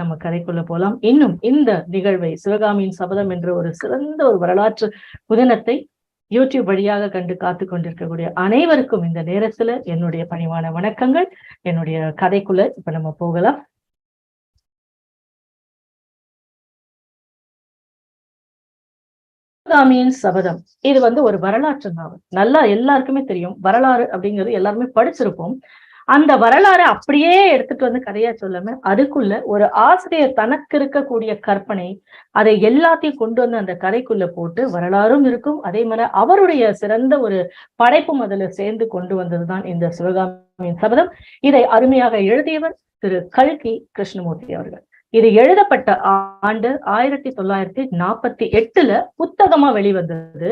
நம்ம கதைக்குள்ள போலாம். இன்னும் இந்த நிகழ்வை சிவகாமியின் சபதம் என்ற ஒரு சிறந்த ஒரு வரலாற்று புதினத்தை யூடியூப் வழியாக கண்டு காத்து கொண்டிருக்கக்கூடிய அனைவருக்கும் இந்த நேரத்துல என்னுடைய பணிவான வணக்கங்கள். என்னுடைய கதைக்குள்ள இப்ப நம்ம போகலாம். சிவகாமியின் சபதம் இது ஒரு வரலாற்று நாவல். நல்லா எல்லாருக்குமே தெரியும். வரலாறு அப்படிங்கிறது எல்லாருமே படிச்சிருப்போம். அந்த வரலாறை அப்படியே எடுத்துட்டு கதையா சொல்லாம அதுக்குள்ள ஒரு ஆசிரியர் தனக்கு இருக்கக்கூடிய கற்பனை அதை எல்லாத்தையும் கொண்டு அந்த கதைக்குள்ள போட்டு வரலாறும் இருக்கும். அதே மாதிரி அவருடைய சிறந்த ஒரு படைப்பும் அதுல சேர்ந்து கொண்டு வந்ததுதான் இந்த சிவகாமியின் சபதம். இதை அருமையாக எழுதியவர் திரு கல்கி கிருஷ்ணமூர்த்தி அவர்கள். இது எழுதப்பட்ட ஆண்டு 1948 புத்தகமா வெளிவந்தது.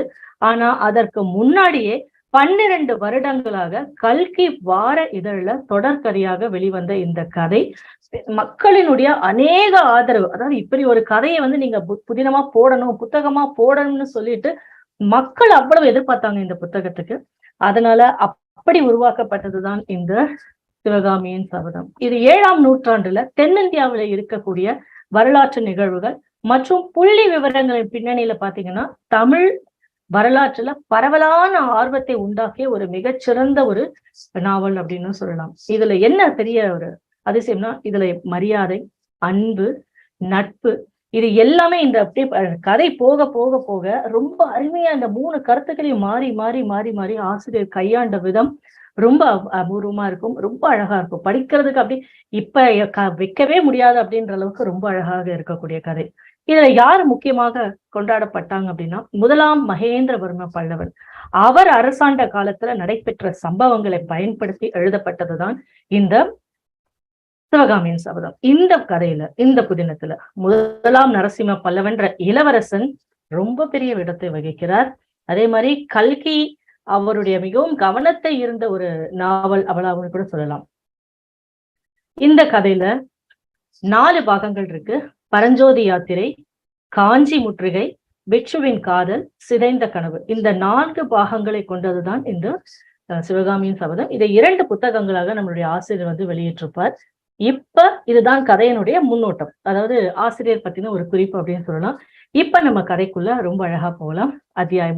ஆனா அதற்கு முன்னாடியே 12 வருடங்களாக கல்கி வார இதழில் தொடர்கதையாக வெளிவந்த இந்த கதை மக்களினுடைய அநேக ஆதரவு. அதாவது இப்படி ஒரு கதையை நீங்க புதினமா போடணும், புத்தகமா போடணும்னு சொல்லிட்டு மக்கள் அவ்வளவு எதிர்பார்த்தாங்க இந்த புத்தகத்துக்கு. அதனால அப்படி உருவாக்கப்பட்டதுதான் இந்த சிவகாமியின் சபதம். இது 7ஆம் நூற்றாண்டுல தென்னிந்தியாவில இருக்கக்கூடிய வரலாற்று நிகழ்வுகள் மற்றும் புள்ளி விவரங்களின் பின்னணியில பாத்தீங்கன்னா தமிழ் வரலாற்றுல பரவலான ஆர்வத்தை உண்டாக்கிய ஒரு மிகச்சிறந்த ஒரு நாவல் அப்படின்னு சொல்லலாம். இதுல என்ன பெரிய ஒரு அதிசயம்னா இதுல மரியாதை, அன்பு, நட்பு இது எல்லாமே இந்த அப்படியே கதை போக போக போக ரொம்ப அருமையா இந்த 3 கருத்துக்களையும் மாறி மாறி மாறி மாறி ஆசிரியர் கையாண்ட விதம் ரொம்ப அபூர்வமா இருக்கும். ரொம்ப அழகா இருக்கும். படிக்கிறதுக்கு அப்படி இப்ப வைக்கவே முடியாது அப்படின்ற அளவுக்கு ரொம்ப அழகாக இருக்கக்கூடிய கதை. இதுல யாரு முக்கியமாக கொண்டாடப்பட்டாங்க அப்படின்னா, முதலாம் மகேந்திரவர்ம பல்லவன். அவர் அரசாண்ட காலத்துல நடைபெற்ற சம்பவங்களை பயன்படுத்தி எழுதப்பட்டதுதான் இந்த சிவகாமியின் சபதம். இந்த கதையில இந்த புதினத்துல முதலாம் நரசிம்ம பல்லவன்ற இளவரசன் ரொம்ப பெரிய இடத்தை வகிக்கிறார். அதே மாதிரி கல்கி அவருடைய மிகவும் கவனத்தை இருந்த ஒரு நாவல் அவளாக கூட சொல்லலாம். இந்த கதையில 4 பாகங்கள் இருக்கு. பரஞ்சோதி யாத்திரை, காஞ்சி முற்றுகை, பிட்சுவின் காதல், சிதைந்த கனவு. இந்த 4 பாகங்களை கொண்டதுதான் இந்த சிவகாமியின் சபதம். இதை 2 புத்தகங்களாக நம்மளுடைய ஆசிரியர் வெளியிட்டிருப்பார். இப்ப இதுதான் கதையினுடைய முன்னோட்டம். அதாவது ஆசிரியர் பத்தின ஒரு குறிப்பு அப்படின்னு சொல்லலாம். இப்ப நம்ம கதைக்குள்ள ரொம்ப அழகா போகலாம்.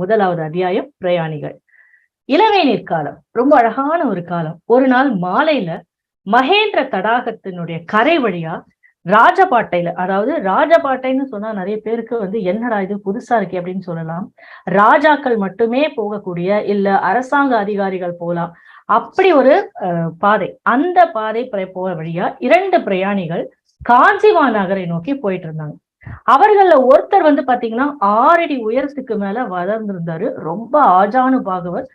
முதலாவது அத்தியாயம் பிரயாணிகள். இளவேநீர் காலம். ரொம்ப அழகான ஒரு காலம். ஒரு நாள் மாலையில மகேந்திர தடாகத்தினுடைய கரை வழியா ராஜபாட்டையில, அதாவது ராஜபாட்டைன்னு சொன்னா நிறைய பேருக்கு என்னடா இது புதுசா இருக்கே அப்படின்னு சொல்லலாம். ராஜாக்கள் மட்டுமே போகக்கூடிய இல்ல அரசாங்க அதிகாரிகள் போலாம் அப்படி ஒரு பாதை. அந்த பாதை போற வழியா 2 பிரயாணிகள் காஞ்சிமா நகரை நோக்கி போயிட்டு இருந்தாங்க. அவர்கள ஒருத்தர் பாத்தீங்கன்னா 6 அடி உயரத்துக்கு மேல வளர்ந்திருந்தாரு. ரொம்ப ஆஜானு பாகவர்.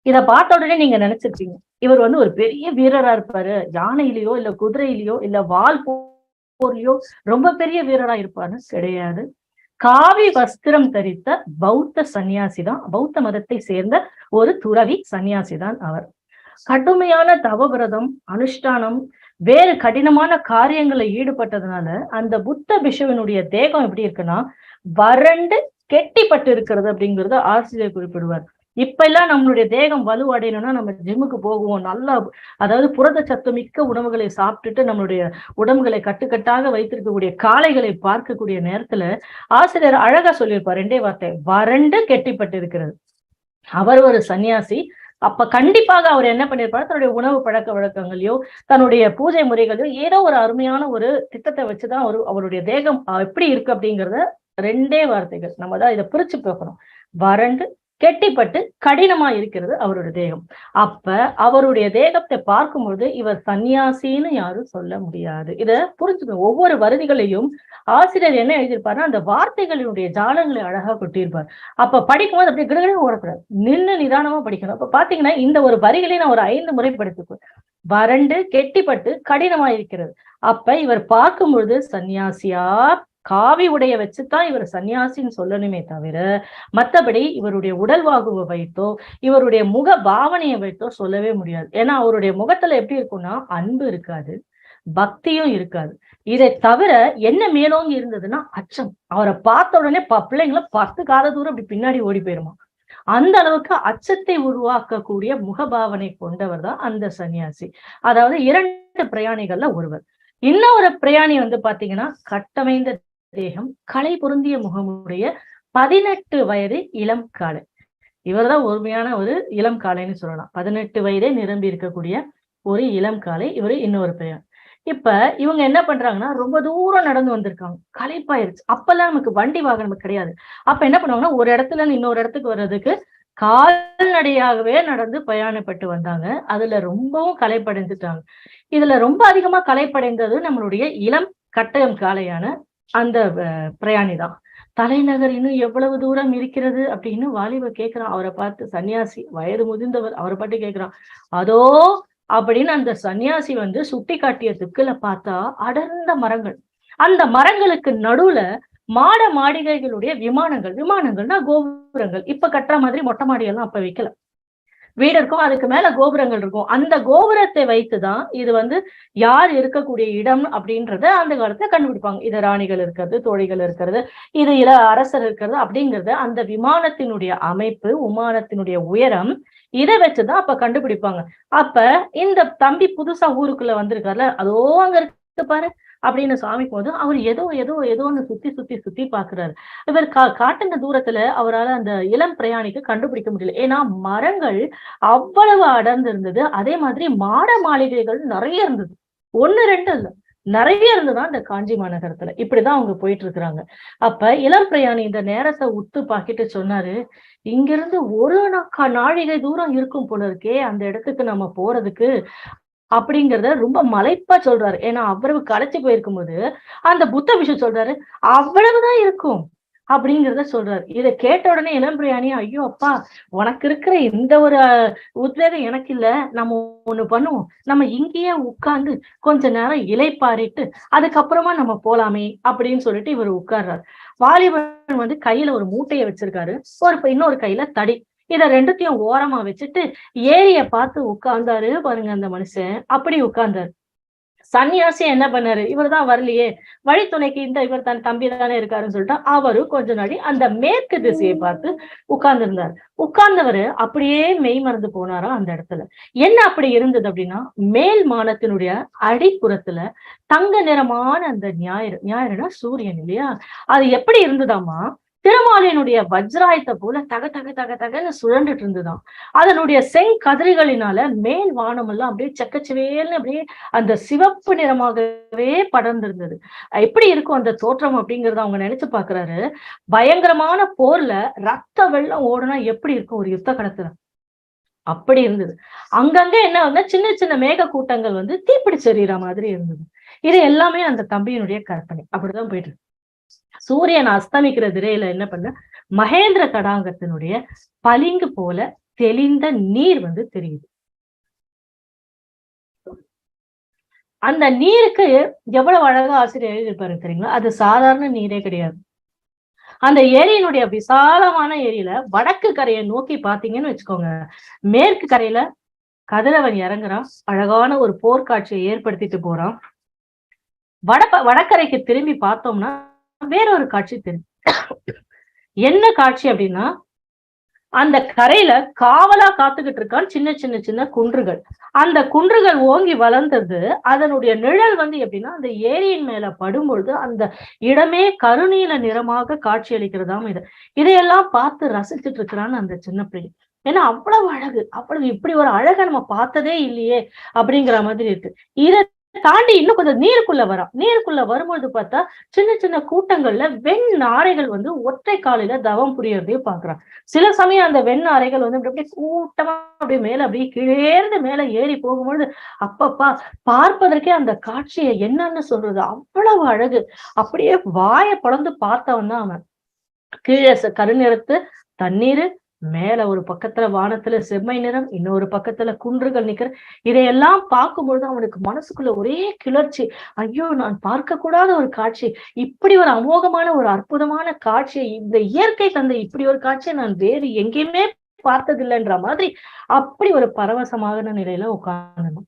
இத பார்த்த உடனே நீங்க நினைச்சிருப்பீங்க இவர் ஒரு பெரிய வீரரா இருப்பாரு. யானையிலயோ இல்ல குதிரையிலயோ இல்ல வால் போர்லயோ ரொம்ப பெரிய வீரரா இருப்பாருன்னு. கிடையாது. காவி வஸ்திரம் தரித்த பௌத்த சன்னியாசி தான். பௌத்த மதத்தை சேர்ந்த ஒரு துறவி சன்னியாசி தான் அவர். கடுமையான தவவிரதம், அனுஷ்டானம், வேறு கடினமான காரியங்களை ஈடுபட்டதுனால அந்த புத்த பிஷுவனுடைய தேகம் எப்படி இருக்குன்னா வறண்டு கெட்டிப்பட்டு இருக்கிறது அப்படிங்கறத ஆசிரியர் குறிப்பிடுவார். இப்ப எல்லாம் நம்மளுடைய தேகம் வலுவடையணும்னா நம்ம ஜிம்முக்கு போகுவோம். நல்லா அதாவது புரதச்சத்து மிக்க உணவுகளை சாப்பிட்டுட்டு நம்மளுடைய உடம்புகளை கட்டுக்கட்டாக வைத்திருக்கக்கூடிய காளைகளை பார்க்கக்கூடிய நேரத்துல ஆசிரியர் அழகா சொல்லியிருப்பார் 2 வார்த்தை, வறண்டு கெட்டிப்பட்டு இருக்கிறது. அவர் ஒரு சன்னியாசி. அப்ப கண்டிப்பாக அவர் என்ன பண்ணிருப்பாரு, தன்னுடைய உணவு பழக்க வழக்கங்களையோ தன்னுடைய பூஜை முறைகளையோ ஏதோ ஒரு அருமையான ஒரு திட்டத்தை வச்சுதான் அவருடைய தேகம் எப்படி இருக்கு அப்படிங்கிறத 2 வார்த்தைகள் நம்ம தான் இதை பிரிச்சு பார்க்கணும். வறண்டு கெட்டிப்பட்டு கடினமா இருக்கிறது அவருடைய தேகம். அப்ப அவருடைய தேகத்தை பார்க்கும்போது இவர் சன்னியாசின்னு யாரும் சொல்ல முடியாது. இத புரிஞ்சுக்கணும். ஒவ்வொரு வருதிகளையும் ஆசிரியர் என்ன எழுதியிருப்பாருன்னா அந்த வார்த்தைகளினுடைய ஜாலங்களை அழகா கொட்டியிருப்பார். அப்ப படிக்கும்போது அப்படியே கிடகிட ஓடக்கூடாது, நின்று நிதானமா படிக்கணும். அப்ப பாத்தீங்கன்னா இந்த ஒரு வரிகளை நான் ஒரு 5 முறை படித்துக்குவேன். வறண்டு கெட்டிப்பட்டு கடினமா இருக்கிறது. அப்ப இவர் பார்க்கும்பொழுது சன்னியாசியா காவி உடைய வச்சுதான் இவர் சன்னியாசின்னு சொல்லணுமே தவிர மற்றபடி இவருடைய உடல்வாகுவை வைத்தோ இவருடைய முக பாவனையை வைத்தோ சொல்லவே முடியாது. ஏன்னா அவருடைய முகத்துல எப்படி இருக்கும்னா அன்பு இருக்காது, பக்தியும் இருக்காது. இதை தவிர என்ன மேலோங்கி இருந்ததுன்னா அச்சம். அவரை பார்த்த உடனே பிள்ளைங்களை 10 காத தூரம் அப்படி பின்னாடி ஓடி போயிருமா. அந்த அளவுக்கு அச்சத்தை உருவாக்கக்கூடிய முகபாவனை கொண்டவர் தான் அந்த சன்னியாசி. அதாவது 2 பிரயாணிகள்ல ஒருவர். இன்னொரு பிரயாணி வந்து பாத்தீங்கன்னா கட்டமைந்த தேகம், கலை பொருந்திய முகமுடைய 18 வயது இளம் காளை. இவர்தான் உண்மையான ஒரு இளம் காளைன்னு சொல்லலாம். 18 வயதே நிரம்பி இருக்கக்கூடிய ஒரு இளம் காளை. இவரு இன்னொரு பெயர். இப்ப இவங்க என்ன பண்றாங்கன்னா, ரொம்ப தூரம் நடந்து வந்திருக்காங்க. களைப்பாயிருச்சு. அப்பல்லாம் நமக்கு வண்டி வாகனம் கிடையாது. அப்ப என்ன பண்ணுவாங்கன்னா, ஒரு இடத்துல இருந்து இன்னொரு இடத்துக்கு வர்றதுக்கு கால்நடையாகவே நடந்து பிரயாணப்பட்டு வந்தாங்க. அதுல ரொம்பவும் களைப்படைந்துட்டாங்க. இதுல ரொம்ப அதிகமா களைப்படைந்தது நம்மளுடைய இளம் கட்டயம் காளையான அந்த பிரயாணி தான். தலைநகர் இன்னும் எவ்வளவு தூரம் இருக்கிறது அப்படின்னு வாலிபர் கேட்கிறான். அவரை பார்த்து சன்னியாசி வயது முதிர்ந்தவர் அவரை பார்த்து கேட்கிறான். அதோ அப்படின்னு அந்த சன்னியாசி வந்து சுட்டி காட்டிய திக்குல பார்த்தா அடர்ந்த மரங்கள். அந்த மரங்களுக்கு நடுவுல மாட மாளிகைகளுடைய விமானங்கள். விமானங்கள்னா கோபுரங்கள். இப்ப கட்டுற மாதிரி மொட்டை மாடி எல்லாம் அப்ப வைக்கல. வீடு இருக்கும், அதுக்கு மேல கோபுரங்கள் இருக்கும். அந்த கோபுரத்தை வைத்துதான் இது வந்து யார் இருக்கக்கூடிய இடம் அப்படின்றத அந்த காலத்துல கண்டுபிடிப்பாங்க. இது ராணிகள் இருக்கிறது, தோழிகள் இருக்கிறது, இது அரசர் இருக்கிறது அப்படிங்கறது அந்த விமானத்தினுடைய அமைப்பு, விமானத்தினுடைய உயரம், இதை வச்சுதான் அப்ப கண்டுபிடிப்பாங்க. அப்ப இந்த தம்பி புதுசா ஊருக்குள்ள வந்திருக்காருல, அதோ அங்க இருக்கு பாரு அப்படின்னு சாமிக்கு போது அவர் ஏதோன்னு சுத்தி பாக்குறாரு. இவர் காட்டுன தூரத்துல அவரால் அந்த இளம் பிரயாணிக்கு கண்டுபிடிக்க முடியல. ஏன்னா மரங்கள் அவ்வளவு அடர்ந்து இருந்தது. அதே மாதிரி மாட மாளிகைகள் நிறைய இருந்தது. 1, 2 இல்ல, நிறைய இருந்துதான் இந்த காஞ்சி மாநகரத்துல. இப்படிதான் அவங்க போயிட்டு இருக்கிறாங்க. அப்ப இளம் பிரயாணி இந்த நேரத்தை உத்து பாக்கிட்டு சொன்னாரு, இங்கிருந்து ஒரு நாழிகை தூரம் இருக்கும் போல இருக்கே அந்த இடத்துக்கு நம்ம போறதுக்கு அப்படிங்கிறத ரொம்ப மலைப்பா சொல்றாரு. ஏன்னா அவ்வளவு களைச்சு போயிருக்கும் போது அந்த புத்த பிக்ஷு சொல்றாரு, அவ்வளவுதான் இருக்கும் அப்படிங்கிறத சொல்றாரு. இதை கேட்ட உடனே இளம்பிரயாணி, ஐயோ அப்பா, உனக்கு இருக்கிற இந்த ஒரு உத்வேகம் எனக்கு இல்ல. நம்ம ஒண்ணு பண்ணுவோம், நம்ம இங்கேயே உட்கார்ந்து கொஞ்ச நேரம் இலைப்பாரிட்டு அதுக்கப்புறமா நம்ம போலாமே அப்படின்னு சொல்லிட்டு இவர் உட்கார்றாரு. வாலிபன் வந்து கையில ஒரு மூட்டையை வச்சிருக்காரு, இன்னொரு கையில தடி. இத ரெண்டுத்தையும் ஓரமா வச்சுட்டு ஏரிய பார்த்து உட்கார்ந்தாரு பாருங்க அந்த மனுஷன். அப்படி உட்கார்ந்தாரு. சன்னியாசி என்ன பண்ணாரு, இவர்தான் வரலையே, வழித்துணைக்கு இந்த இவர் தன் தம்பி தானே இருக்காருன்னு சொல்லிட்டு அவரு கொஞ்ச நாடி அந்த மேற்கு திசையை பார்த்து உட்கார்ந்து இருந்தார். உட்கார்ந்தவரு அப்படியே மெய் மறந்து போனாரா அந்த இடத்துல. என்ன அப்படி இருந்தது அப்படின்னா, மேல் மானத்தினுடைய அடிப்புறத்துல தங்க நிறமான அந்த ஞாயிறுனா சூரியன் இல்லையா, அது எப்படி இருந்ததாமா, திருமாலினுடைய வஜ்ராயத்தை போல தக தக தக தகன்னு சுழண்டுட்டு இருந்துதான். அதனுடைய செங்கதிரிகளினால மேல் வானம் எல்லாம் அப்படியே செக்கச்சிவேல்னு அப்படியே அந்த சிவப்பு நிறமாகவே படர்ந்திருந்தது. எப்படி இருக்கும் அந்த தோற்றம் அப்படிங்கறத அவங்க நினைச்சு பாக்குறாரு. பயங்கரமான போர்ல ரத்த வெள்ளம் ஓடுனா எப்படி இருக்கும் ஒரு யுத்த களத்துல, அப்படி இருந்தது. அங்கங்க என்ன வந்து சின்ன சின்ன மேக கூட்டங்கள் வந்து தீப்பிடிச்சு எறிகிற மாதிரி இருந்தது. இது எல்லாமே அந்த தம்பியினுடைய கற்பனை. அப்படிதான் போயிட்டு இருக்கு. சூரியன் அஸ்தமிக்கிற திரையில என்ன பண்ண, மகேந்திர தடாகத்தினுடைய பளிங்கு போல தெளிந்த நீர் வந்து தெரியுது. அந்த நீருக்கு எவ்வளவு அழகா ஆசிரியர் எழுதியிருப்பாரு தெரியுங்களா? அது சாதாரண நீரே கிடையாது. அந்த ஏரியினுடைய விசாலமான ஏரியில வடக்கு கரையை நோக்கி பாத்தீங்கன்னு வச்சுக்கோங்க, மேற்கு கரையில கதிரவன் இறங்குறான், அழகான ஒரு போர்க்காட்சியை ஏற்படுத்திட்டு போறான். வடக்கரைக்கு திரும்பி பார்த்தோம்னா வேறொரு காட்சி தெரியும். என்ன காட்சி அப்படின்னா, அந்த கரையில காவலா காத்துக்கிட்டு இருக்கான் சின்ன சின்ன சின்ன குன்றுகள். அந்த குன்றுகள் ஓங்கி வளர்ந்தது. அதனுடைய நிழல் வந்து எப்படின்னா, அந்த ஏரியின் மேல படும்பொழுது அந்த இடமே கருநீல நிறமாக காட்சி அளிக்கிறதாம். இதையெல்லாம் பார்த்து ரசிச்சுட்டு இருக்கிறான்னு அந்த சின்ன பிள்ளை. ஏன்னா அவ்வளவு அழகு, அவ்வளவு இப்படி ஒரு அழகை நம்ம பார்த்ததே இல்லையே அப்படிங்கிற மாதிரி இருக்கு. இதை தாண்டி இன்னும் கொஞ்சம் நீருக்குள்ள வரும்போது பார்த்தா சின்ன சின்ன கூட்டங்கள்ல வெண் நாரைகள் வந்து ஒற்றை காலில தவம் புரியறதையும் பாக்குறான். சில சமயம் அந்த வெண் நாரைகள் வந்து அப்படியே கூட்டமா அப்படியே மேல அப்படியே கீழேர்ந்து மேல ஏறி போகும்பொழுது அப்பப்பா பார்ப்பதற்கே அந்த காட்சியை என்னன்னு சொல்றது, அவ்வளவு அழகு. அப்படியே வாயை பொளந்து பார்த்தவன் தான் அவன். கீழே கருநிறத்து தண்ணீரு, மேல ஒரு பக்கத்துல வானத்துல செம்மை நிறம், இன்னொரு பக்கத்துல குன்றுகள் நிக்கிற. இதையெல்லாம் பார்க்கும்பொழுது அவனுக்கு மனசுக்குள்ள ஒரே கிளர்ச்சி. ஐயோ, நான் பார்க்க கூடாத ஒரு காட்சி, இப்படி ஒரு அமோகமான ஒரு அற்புதமான காட்சியை, இந்த இயற்கை தந்த இப்படி ஒரு காட்சியை நான் வேறு எங்கேயுமே பார்த்ததில்லைன்ற மாதிரி அப்படி ஒரு பரவசமான நிலையில உட்கார்ந்து.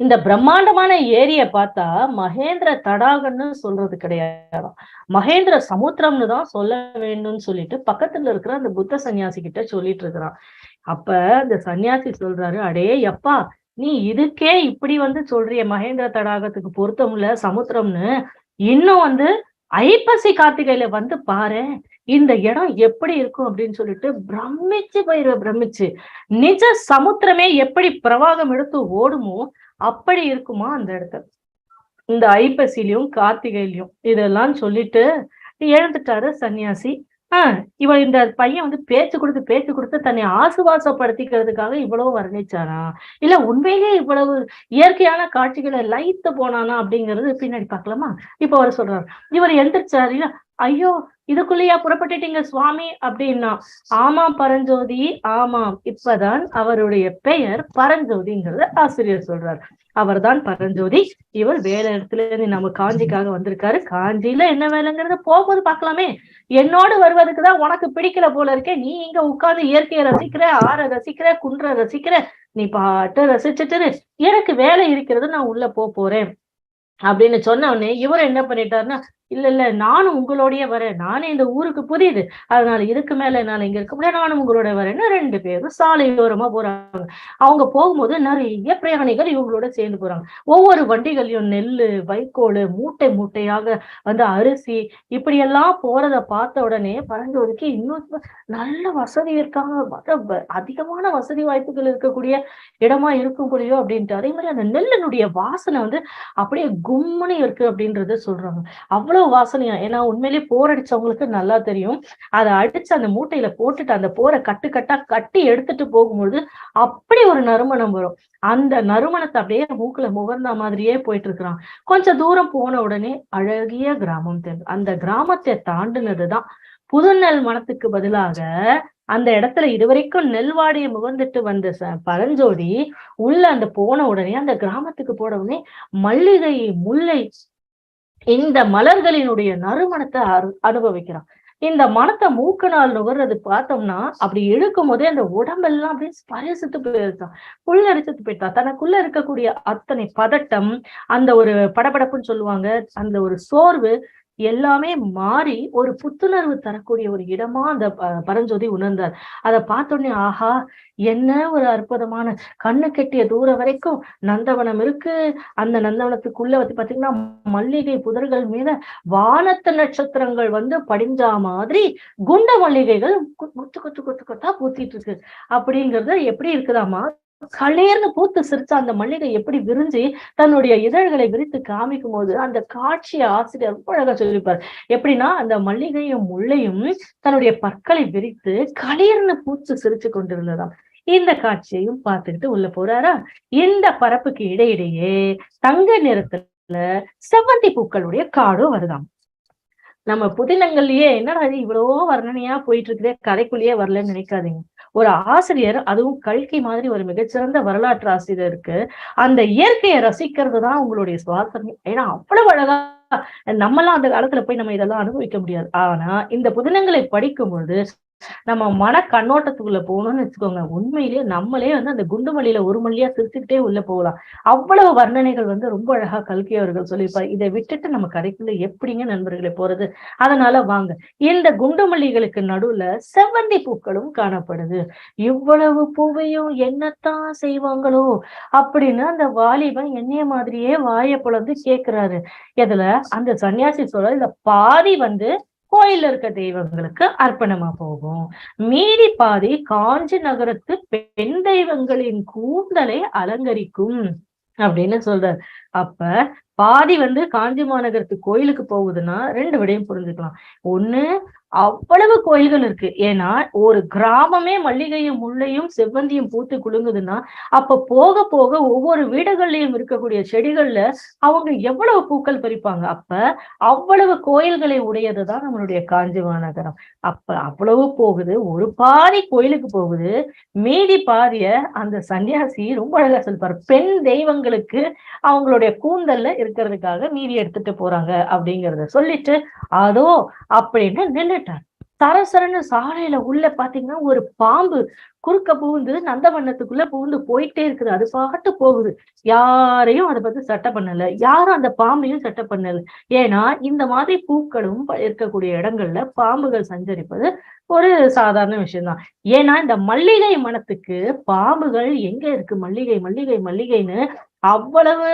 இந்த பிரம்மாண்டமான ஏரிய பார்த்தா மகேந்திர தடாகம்னு சொல்றது கிடையாது, மகேந்திர சமுத்திரம்னு தான் சொல்ல வேண்டும்னு சொல்லிட்டு பக்கத்துல இருக்கிற அந்த புத்த சன்னியாசி கிட்ட சொல்லிட்டு இருக்கிறான். அப்ப அந்த சன்னியாசி சொல்றாரு, அடே எப்பா, நீ இதுக்கே இப்படி வந்து சொல்றிய மகேந்திர தடாகத்துக்கு பொருத்தம் இல்ல சமுத்திரம்னு, இன்னும் வந்து ஐப்பசி கார்த்திகையில வந்து பாரு இந்த இடம் எப்படி இருக்கும் அப்படின்னு சொல்லிட்டு பிரமிச்சு போயிருவ பிரமிச்சு. நிஜ சமுத்திரமே எப்படி பிரவாகம் எடுத்து ஓடுமோ அப்படி இருக்குமா அந்த இடத்துல. இந்த ஐப்பசியிலயும் கார்த்திகையிலயும் இதெல்லாம் சொல்லிட்டு எழுந்துட்டாரு சன்னியாசி. இவன் இந்த பையன் வந்து பேச்சு கொடுத்து தன்னை ஆசுவாசப்படுத்திக்கிறதுக்காக இவ்வளவு வர்ணிச்சானா, இல்ல உண்மையிலேயே இவ்வளவு இயற்கையான காட்சிகளை லயித்து போனானா அப்படிங்கிறது பின்னாடி பார்க்கலாமா. இப்ப அவர் சொல்றாரு, இவர் எந்திரிச்சாரு, ஐயோ இதுக்குள்ளேயா புறப்பட்டுட்டீங்க சுவாமி அப்படின்னா, ஆமாம் பரஞ்சோதி ஆமாம், இப்பதான் அவருடைய பெயர் பரஞ்சோதிங்கிறத ஆசிரியர் சொல்றார். அவர்தான் பரஞ்சோதி. இவர் வேலை இடத்துல இருந்து நம்ம காஞ்சிக்காக வந்திருக்காரு. காஞ்சியில என்ன வேலைங்கிறத போகும்போது பார்க்கலாமே. என்னோடு வருவதுக்குதான் உனக்கு பிடிக்கல போல இருக்கே. நீ இங்க உட்கார்ந்து இயற்கையை ரசிக்கிற, ஆற ரசிக்கிற, குன்ற ரசிக்கிற, நீ பாட்டு ரசிச்சுட்டு எனக்கு வேலை இருக்கிறது, நான் உள்ள போறேன் அப்படின்னு சொன்ன உடனே இவர் என்ன பண்ணிட்டாருன்னா, இல்ல நானும் உங்களோடய வரேன், நானே இந்த ஊருக்கு புரியுது, அதனால இதுக்கு மேல என்னால இங்க இருக்க முடியாது, நானும் உங்களோட வரேன்னு 2 பேரும் சாலையோரமா போறாங்க. அவங்க போகும்போது நிறைய பிரயாணிகள் இவங்களோட சேர்ந்து போறாங்க. ஒவ்வொரு வண்டிகளையும் நெல்லு, வைக்கோல், மூட்டை மூட்டையாக வந்து அரிசி இப்படி எல்லாம் போறத பார்த்த உடனே பரஞ்சோதிக்கு இன்னும் நல்ல வசதி இருக்காங்க, அதிகமான வசதி வாய்ப்புகள் இருக்கக்கூடிய இடமா இருக்கும் கூடியோ அப்படின்ட்டு. அதே மாதிரி அந்த நெல்லனுடைய வாசனை வந்து அப்படியே கும்முன்னு இருக்கு அப்படின்றத சொல்றாங்க. அவ்வளவு வாசனையா. ஏன்னா உண்மையிலேயே போர் அடிச்சவங்களுக்கு நல்லா தெரியும். அதை அடிச்சு அந்த மூட்டையில போட்டுட்டு அந்த போரை கட்டா கட்டி எடுத்துட்டு போகும்போது அப்படி ஒரு நறுமணம் வரும். அந்த நறுமணத்தை அப்படியே மூக்குல முகர்ந்த மாதிரியே போயிட்டு இருக்கிறான். கொஞ்சம் தூரம் போன உடனே அழகிய கிராமம் தெரியும். அந்த கிராமத்தை தாண்டினதுதான் புதுநெல் மனத்துக்கு பதிலாக அந்த இடத்துல இதுவரைக்கும் நெல்வாடியை முகர்ந்துட்டு வந்த பரஞ்சோதி உள்ள அந்த போன உடனே அந்த கிராமத்துக்கு போன உடனே மல்லிகை, முல்லை இந்த மலர்களினுடைய நறுமணத்தை அனுபவிக்கிறான். இந்த மனத்தை மூக்கனால் நுகர்றது பார்த்தோம்னா அப்படி இழுக்கும் போதே அந்த உடம்பெல்லாம் அப்படியே ஸ்பரிசித்து போயிருக்கான், புல்லரிச்சுட்டு போயிட்டான். தனக்குள்ள இருக்கக்கூடிய அத்தனை பதட்டம், அந்த ஒரு படபடப்புன்னு சொல்லுவாங்க, அந்த ஒரு சோர்வு எல்லாமே மாறி ஒரு புத்துணர்வு தரக்கூடிய ஒரு இடமா அந்த பரஞ்சோதி உணர்ந்தார். அதை பார்த்தோன்னே ஆஹா, என்ன ஒரு அற்புதமான, கண்ணு கெட்டிய தூரம் வரைக்கும் நந்தவனம் இருக்கு. அந்த நந்தவனத்துக்குள்ள வந்து பாத்தீங்கன்னா மல்லிகை புதர்கள் மீத வானத்து நட்சத்திரங்கள் வந்து படிஞ்சா மாதிரி குண்ட மல்லிகைகள் கொத்தா பூத்திட்டு இருக்கு. அப்படிங்கிறது எப்படி இருக்குதாமா, களேர்ந்து பூத்து சிரிச்சா அந்த மல்லிகை எப்படி விரிஞ்சு தன்னுடைய இதழ்களை விரித்து காமிக்கும் போது அந்த காட்சியை ஆசிரியர் ரொம்ப அழகா சொல்லியிருப்பார். எப்படின்னா அந்த மல்லிகையும் முள்ளையும் தன்னுடைய பற்களை விரித்து களேர்ந்து பூத்து சிரிச்சு கொண்டிருந்ததாம். இந்த காட்சியையும் பார்த்துக்கிட்டு உள்ள போறாரா. இந்த பரப்புக்கு இடையிடையே தங்க நிறத்துல செவ்வந்தி பூக்களுடைய காடும் வருதாம். நம்ம புதினங்கள்லயே என்னடா இது இவ்வளவோ வர்ணனையா போயிட்டு இருக்குதே, கதைக்குள்ளேயே வரலன்னு நினைக்காதீங்க. ஒரு ஆசிரியர், அதுவும் கல்கி மாதிரி ஒரு மிகச்சிறந்த வரலாற்று ஆசிரியருக்கு அந்த இயற்கையை ரசிக்கிறது தான் உங்களுடைய சுவாசமே. ஏன்னா அவ்வளவு அழகா நம்மலாம் அந்த காலத்துல போய் நம்ம இதெல்லாம் அனுபவிக்க முடியாது. ஆனா இந்த புதினங்களை படிக்கும்போது நம்ம மன கண்ணோட்டத்துக்குள்ள போகணும்னு வச்சுக்கோங்க, உண்மையிலேயே நம்மளே வந்து அந்த குண்டுமல்லியில ஒரு மல்லியா சிரிச்சுக்கிட்டே உள்ள போகலாம். அவ்வளவு வர்ணனைகள் வந்து ரொம்ப அழகா கல்கி அவர்கள் சொல்லியிருப்பாரு. இதை விட்டுட்டு நம்ம கதைக்குள்ள எப்படிங்க நண்பர்களை போறது. அதனால வாங்க, இந்த குண்டுமல்லிகளுக்கு நடுவுல செவ்வந்தி பூக்களும் காணப்படுது. இவ்வளவு பூவையும் என்னத்தான் செய்வாங்களோ அப்படின்னு அந்த வாலிபன் என்னைய மாதிரியே வாயை பொளந்து கேட்கிறாரு. இதுல அந்த சன்னியாசி சொல்ற இந்த பாதி வந்து கோயில்ல இருக்க தெய்வங்களுக்கு அர்ப்பணமா போகும், மீதி பாதி காஞ்சி நகரத்து பெண் தெய்வங்களின் கூந்தலை அலங்கரிக்கும் அப்படின்னு சொல்றாரு. அப்ப பாதி வந்து காஞ்சி மாநகரத்து கோயிலுக்கு போகுதுன்னா 2 விடையும் புரிஞ்சுக்கலாம். ஒண்ணு, அவ்வளவு கோயில்கள் இருக்கு. ஏன்னா ஒரு கிராமமே மல்லிகையும் முள்ளையும் செவ்வந்தியும் பூத்து குலுங்குதுன்னா அப்ப போக போக ஒவ்வொரு வீடுகள்லயும் இருக்கக்கூடிய செடிகள்ல அவங்க எவ்வளவு பூக்கள் பறிப்பாங்க. அப்ப அவ்வளவு கோயில்களை உடையதுதான் நம்மளுடைய காஞ்சி மாநகரம். அப்ப அவ்வளவு போகுது, ஒரு பாதி கோயிலுக்கு போகுது, மீதி பாதிய அந்த சன்னியாசி ரொம்ப அழகா சொல்லிப்பாரு, பெண் தெய்வங்களுக்கு அவங்களுடைய கூந்தல்ல இருக்கிறதுக்காக மீதி எடுத்துட்டு போறாங்க அப்படிங்கிறத சொல்லிட்டு அதோ அப்படின்னு நின்னுட்டார். சரசரன்னு சாலையில உள்ள பாத்தீங்கன்னா ஒரு பாம்பு குறுக்க புகுந்து நந்தவனத்துக்குள்ள புகுந்து போயிட்டே இருக்குது. அது பாட்டு போகுது. யாரையும் அதை பத்தி சட்டை பண்ணல. யாரும் அந்த பாம்பையும் சட்டை பண்ணல. ஏன்னா இந்த மாதிரி பூக்களும் இருக்கக்கூடிய இடங்கள்ல பாம்புகள் சஞ்சரிப்பது ஒரு சாதாரண விஷயம்தான். ஏன்னா இந்த மல்லிகை மணத்துக்கு பாம்புகள் எங்க இருக்கு? மல்லிகை மல்லிகை மல்லிகைன்னு அவ்வளவு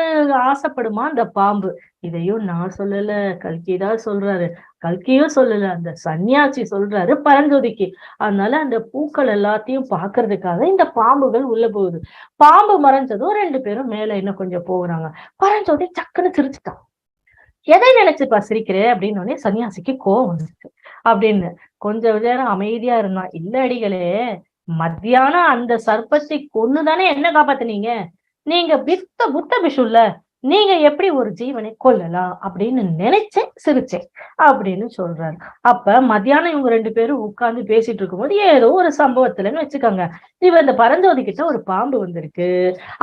ஆசைப்படுமா அந்த பாம்பு. இதையும் நான் சொல்லல, கல்கிதான் சொல்றாரு. கல்கியும் சொல்லல, அந்த சன்னியாசி சொல்றாரு பரஞ்சோதிக்கு. அதனால அந்த பூக்கள் எல்லாத்தையும் பாக்குறதுக்காக இந்த பாம்புகள் உள்ள போகுது. பாம்பு மறைஞ்சதும் 2 பேரும் மேல இன்னும் கொஞ்சம் போகுறாங்க. பரஞ்சோதி சக்குன்னு சிரிச்சுட்டான். எதை நினைச்சுப்பா சிரிக்கிற அப்படின்னு உடனே சன்னியாசிக்கு கோவம் வந்துச்சு. அப்படின்னு கொஞ்சம் நேரம் அமைதியா இருந்தான். இல்ல அடிகளே, மத்தியானம் அந்த சர்ப்பத்தை கொன்னுதானே என்ன காப்பாத்துனீங்க? நீங்க புத்த பிஷுல்ல, நீங்க எப்படி ஒரு ஜீவனை கொல்லலாம் அப்படின்னு நினைச்சேன், சிரிச்சேன் அப்படின்னு சொல்றாரு. அப்ப மத்தியானம் இவங்க 2 பேரும் உட்கார்ந்து பேசிட்டு இருக்கும்போது ஏதோ ஒரு சம்பவத்துலன்னு வச்சுக்கோங்க, இந்த பரஞ்சோதி கிட்ட ஒரு பாம்பு வந்திருக்கு.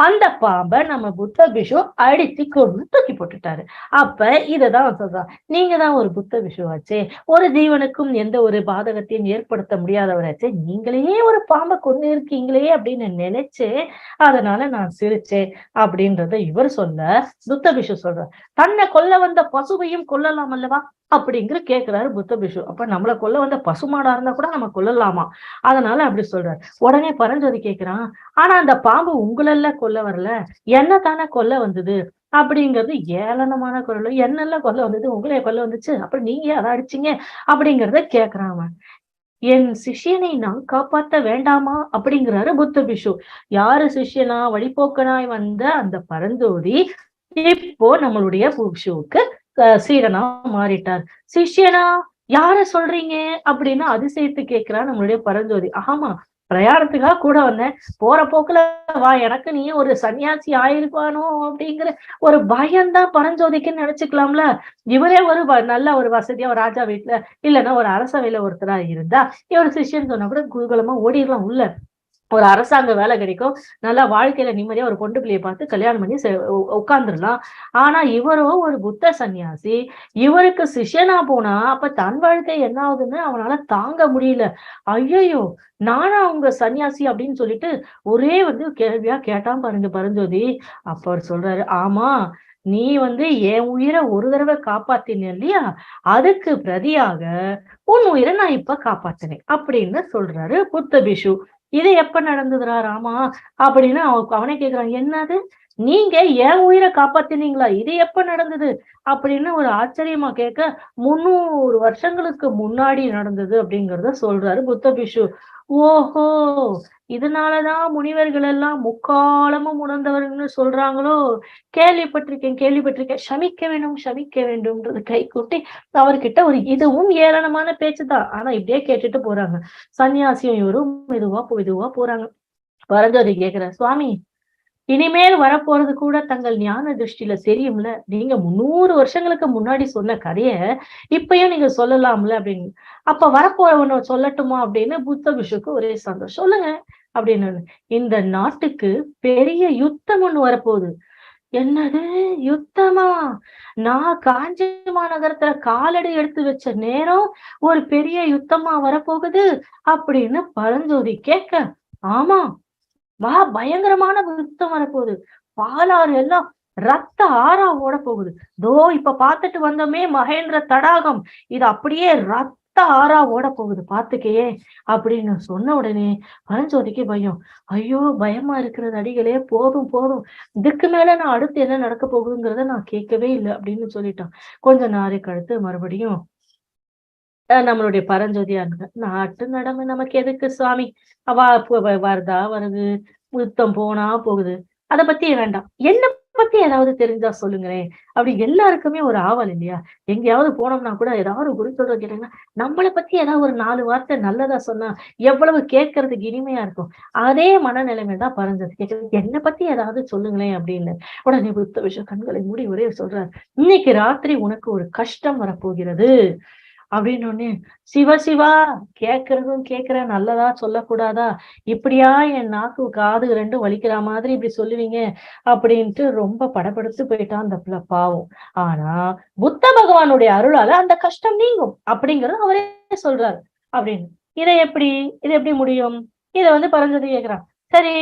அந்த பாம்பை நம்ம புத்த பிஷு அடிச்சு கொண்டு தூக்கி போட்டுட்டாரு. அப்ப இததான் சொல்றான், நீங்க தான் ஒரு புத்த பிஷுவாச்சே, ஒரு ஜீவனுக்கும் எந்த ஒரு பாதகத்தையும் ஏற்படுத்த முடியாதவராச்சே, நீங்களே ஒரு பாம்பை கொண்டு இருக்கீங்களே அப்படின்னு நினைச்சேன், அதனால நான் சிரிச்சேன் அப்படின்றத இவர் சொல்ல, புத்த பிஷு சொல்ற, தன்னை கொல்ல வந்த பசுவையும் கொல்லலாம் அல்லவா அப்படிங்கிற கேக்குறாரு புத்த பிஷு. அப்ப நம்மளை கொல்ல வந்த பசுமாடா இருந்தா கூட நம்ம கொல்லலாமா? அதனால அப்படி சொல்றாரு. உடனே பரஞ்சோதி கேக்குறான், ஆனா அந்த பாம்பு உங்களெல்லாம் கொல்ல வரல, என்ன தானே கொல்ல வந்தது அப்படிங்கிறது ஏளனமான குரல். என்னெல்லாம் கொல்ல வந்தது, உங்களே கொல்ல வந்துச்சு, அப்புறம் நீங்க அதை அடிச்சீங்க அப்படிங்கிறத கேக்குறான் அவன். என் சிஷியனை நான் காப்பாத்த வேண்டாமா அப்படிங்கிறாரு புத்த பிஷு. யாரு சிஷியனா? வழிபோக்கனாய் வந்த அந்த பரஞ்சோதி இப்போ நம்மளுடைய பிஷுவுக்கு சீடனா மாறிட்டார். சிஷ்யனா? யார சொல்றீங்க அப்படின்னு அதிசயத்து கேட்கிறா நம்மளுடைய பரஞ்சோதி. ஆமா, பிரயாணத்துக்காக கூட வந்தேன், போற போக்குல வா, எனக்கு நீ ஒரு சன்னியாசி ஆயிருப்பானோ அப்படிங்கிற ஒரு பயம்தான் பரஞ்சோதிக்குன்னு நினைச்சுக்கலாம்ல. இவரே ஒரு நல்ல ஒரு வசதியா ஒரு ராஜா வீட்டுல இல்லைன்னா ஒரு அரசவையில ஒருத்தரா இருந்தா இவர் சிஷ்யன்னு சொன்னா கூட குதூகலமா ஓடிடலாம் உள்ள. ஒரு அரசாங்க வேலை கிடைக்கும், நல்லா வாழ்க்கையில நிம்மதியா ஒரு பொண்டு பிள்ளையை பார்த்து கல்யாணம் பண்ணி உட்கார்ந்துடலாம். ஆனா இவரோ ஒரு புத்த சன்னியாசி, இவருக்கு சிஷ்யனா போனா அப்ப தன் வாழ்க்கை என்ன ஆகுதுன்னு அவனால தாங்க முடியல. ஐயையோ, நானா உங்க சன்னியாசி அப்படின்னு சொல்லிட்டு ஒரே கேள்வியா கேட்டான் பாருங்க பரஞ்சோதி. அப்ப அவர் சொல்றாரு, ஆமா, நீ என் உயிரை ஒரு தடவை காப்பாத்தின இல்லையா, அதுக்கு பிரதியாக உன் உயிரை நான் இப்ப காப்பாத்தினேன் அப்படின்னு சொல்றாரு புத்த பிஷு. இது எப்ப நடந்ததுடா ராமா அப்படின்னு அவனே கேக்குறான். என்னது, நீங்க என் உயிரை காப்பாத்தினீங்களா? இது எப்ப நடந்தது அப்படின்னு ஒரு ஆச்சரியமா கேட்க, 300 வருஷங்களுக்கு முன்னாடி நடந்தது அப்படிங்கறத சொல்றாரு புத்த பிஷு. ஓஹோ, இதனாலதான் முனிவர்கள் எல்லாம் முக்காலமும் உணர்ந்தவர்கள்னு சொல்றாங்களோ? கேள்விப்பட்டிருக்கேன். சமிக்க வேண்டும்ன்றது கை கூட்டி அவர்கிட்ட ஒரு இதுவும் ஏளனமான பேச்சுதான். ஆனா இப்படியே கேட்டுட்டு போறாங்க. சன்னியாசியும் இவரும் மெதுவா போறாங்க. பரஞ்சோதி கேக்குற, சுவாமி, இனிமேல் வரப்போறது கூட தங்கள் ஞான திருஷ்டியில தெரியும்ல, நீங்க 300 வருஷங்களுக்கு முன்னாடி சொன்ன கதைய இப்பயும் நீங்க சொல்லலாம்ல அப்படின்னு. அப்ப வரப்போறவன சொல்லட்டுமா அப்படின்னு புத்த பிஷுக்கு ஒரே சந்தோஷம். சொல்லுங்க அப்படின்னு. இந்த நாட்டுக்கு பெரிய யுத்தம் ஒண்ணு வரப்போகுது. என்னது, யுத்தமா? நான் காஞ்சி மாநகரத்துல காலடி எடுத்து வச்ச நேரம் ஒரு பெரிய யுத்தமா வரப்போகுது அப்படின்னு பரஞ்சோதி கேட்க, ஆமா, பயங்கரமான யுத்தம் வரப்போகுது. பாலாறு எல்லாம் ரத்த ஆறா ஓட போகுது. இப்ப பாத்துட்டு வந்தோமே மகேந்திர தடாகம், இது அப்படியே ரத்த ஆறா ஓட போகுது பாத்துக்கையே அப்படின்னு சொன்ன உடனே பரஞ்சோதிக்கு பயம். ஐயோ, பயமா இருக்கிறது அடிகளே, போதும், இதுக்கு மேல நான் அடுத்து என்ன நடக்க போகுதுங்கிறத நான் கேட்கவே இல்லை அப்படின்னு சொல்லிட்டான். கொஞ்ச நாளைக்கு அடுத்து மறுபடியும் நம்மளுடைய பரஞ்சோதியா இருங்க, நாட்டு நடமை நமக்கு எதுக்கு சுவாமி, வருதா வருது, யுத்தம் போனா போகுது, அத பத்தி வேண்டாம், என்ன பத்தி ஏதாவது தெரிஞ்சா சொல்லுங்களேன் அப்படி எல்லாருக்குமே ஒரு ஆவல் இல்லையா? எங்கேயாவது போனோம்னா கூட ஏதாவது குரு சொல்ற கேட்டீங்கன்னா நம்மளை பத்தி ஏதாவது ஒரு 4 வார்த்தை நல்லதா சொன்னா எவ்வளவு கேட்கறதுக்கு இனிமையா இருக்கும். அதே மனநிலைமை தான் பரஞ்சது. கேட்கறது, என்னை பத்தி ஏதாவது சொல்லுங்களேன் அப்படின்னு. உடனே புத்த விஷயம் கண்களை மூடி ஒரே சொல்றாரு, இன்னைக்கு ராத்திரி உனக்கு ஒரு கஷ்டம் வரப்போகிறது அப்படின்னு உடனே, சிவா, கேக்குறேன், நல்லதா சொல்லக்கூடாதா, இப்படியா என் நாக்கு காது 2 வலிக்கிற மாதிரி இப்படி சொல்லுவீங்க அப்படின்ட்டு ரொம்ப படபடுத்து போயிட்டான் அந்த பிள்ளை பாவம். ஆனா புத்த பகவானுடைய அருளால அந்த கஷ்டம் நீங்கும் அப்படிங்கறது அவரே சொல்றாரு. அப்படின்னு. இதை எப்படி இது எப்படி முடியும்? இதை வந்து பரஞ்சோதி கேட்கிறான். சரி,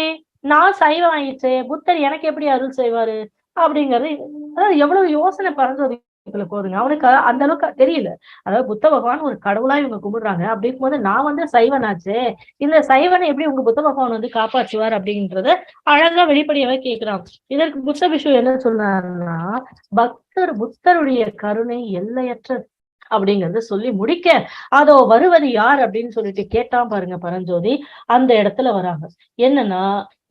நான் சைவம் ஆயிடுச்சு, புத்தர் எனக்கு எப்படி அருள் செய்வாரு அப்படிங்கிறது. அதாவது எவ்வளவு யோசனை பரஞ்சோதிக்குள்ள போதுங்க. அவனுக்கு அந்த அளவுக்கு தெரியல. அதாவது புத்த பகவான் ஒரு கடவுளா இவங்க கும்பிடுறாங்க. அப்படிங்கும் போது நான் வந்து சைவனாச்சே, இந்த சைவனை எப்படி உங்க புத்த பகவான் வந்து காப்பாற்றுவார் அப்படின்றத அழகா வெளிப்படையாவே கேட்கிறான். இதற்கு புத்த பிஷு என்ன சொன்னாருன்னா, புத்தருடைய கருணை எல்லையற்றது அப்படிங்கறத சொல்லி முடிக்க, அதோ வருவது யார் அப்படின்னு சொல்லிட்டு கேட்டான் பாருங்க பரஞ்சோதி. அந்த இடத்துல வராங்க. என்னன்னா,